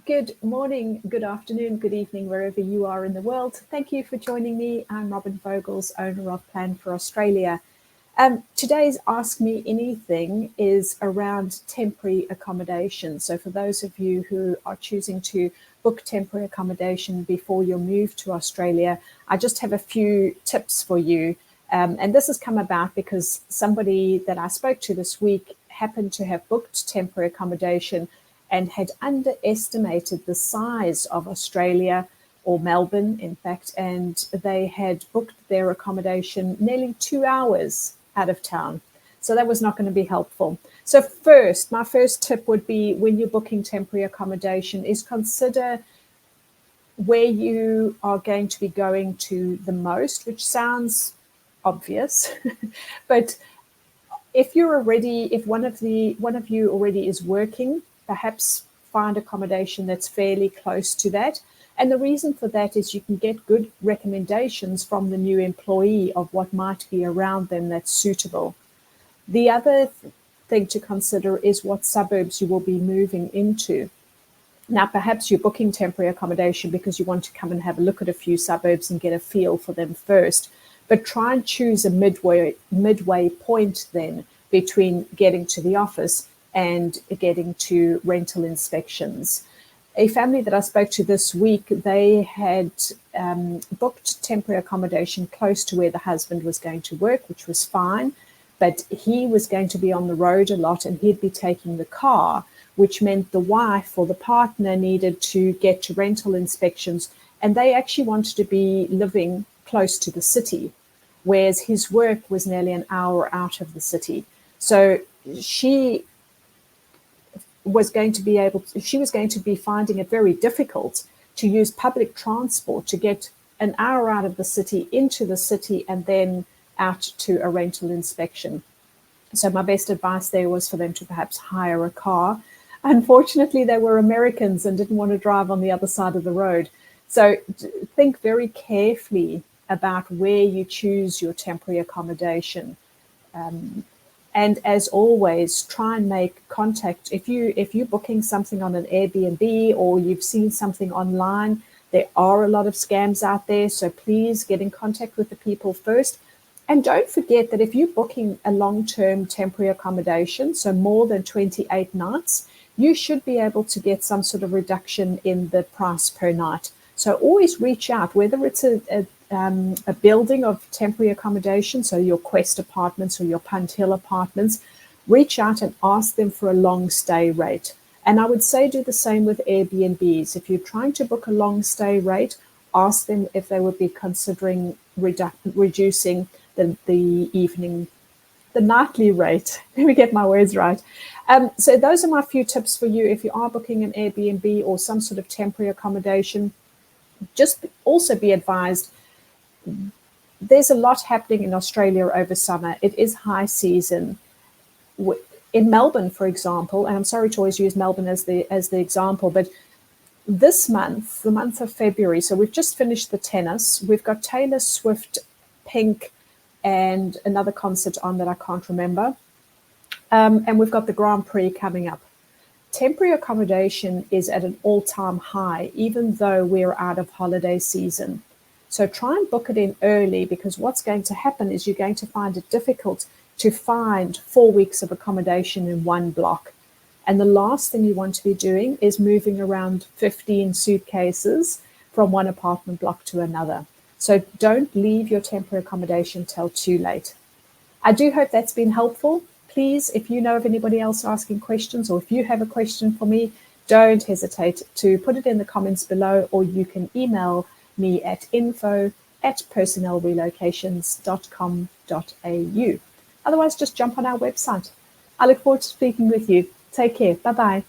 Good morning, good afternoon, good evening, wherever you are in the world. Thank you for joining me. I'm Robyn Vogels, owner of Plan for Australia. Today's Ask Me Anything is around temporary accommodation. So for those of you who are choosing to book temporary accommodation before your move to Australia, I just have a few tips for you. And this has come about because somebody that I spoke to this week happened to have booked temporary accommodation and had underestimated the size of Australia, or Melbourne, in fact, and they had booked their accommodation nearly 2 hours out of town. So that was not going to be helpful. So my first tip would be, when you're booking temporary accommodation, is consider where you are going to be going to the most, which sounds obvious, but if one of you already is working, perhaps find accommodation that's fairly close to that. And the reason for that is you can get good recommendations from the new employee of what might be around them that's suitable. The other thing to consider is what suburbs you will be moving into. Now, perhaps you're booking temporary accommodation because you want to come and have a look at a few suburbs and get a feel for them first. But try and choose a midway point then between getting to the office and getting to rental inspections. A family that I spoke to this week, they had booked temporary accommodation close to where the husband was going to work, which was fine, but he was going to be on the road a lot and he'd be taking the car, which meant the wife or the partner needed to get to rental inspections, and they actually wanted to be living close to the city, whereas his work was nearly an hour out of the city. So she was going to be finding it very difficult to use public transport to get an hour out of the city into the city and then out to a rental inspection. So my best advice there was for them to perhaps hire a car. Unfortunately, they were Americans and didn't want to drive on the other side of the road. So think very carefully about where you choose your temporary accommodation. And as always, try and make contact. If you're booking something on an Airbnb or you've seen something online, there are a lot of scams out there. So please get in contact with the people first. And don't forget that if you're booking a long-term temporary accommodation, so more than 28 nights, you should be able to get some sort of reduction in the price per night. So always reach out, whether it's a building of temporary accommodation, so your Quest apartments or your Punt Hill apartments, reach out and ask them for a long stay rate. And I would say do the same with Airbnbs. If you're trying to book a long stay rate, ask them if they would be considering reducing the nightly rate. Let me get my words right. So those are my few tips for you if you are booking an Airbnb or some sort of temporary accommodation. Just also be advised, there's a lot happening in Australia over summer. It is high season. In Melbourne, for example, and I'm sorry to always use Melbourne as the example, but this month, the month of February, so we've just finished the tennis. We've got Taylor Swift, Pink, and another concert on that I can't remember. And we've got the Grand Prix coming up. Temporary accommodation is at an all-time high, even though we're out of holiday season. So try and book it in early, because what's going to happen is you're going to find it difficult to find 4 weeks of accommodation in one block. And the last thing you want to be doing is moving around 15 suitcases from one apartment block to another. So don't leave your temporary accommodation till too late. I do hope that's been helpful. Please, if you know of anybody else asking questions, or if you have a question for me, don't hesitate to put it in the comments below, or you can email me at info@personnelrelocations.com.au. Otherwise, just jump on our website. I look forward to speaking with you. Take care. Bye-bye.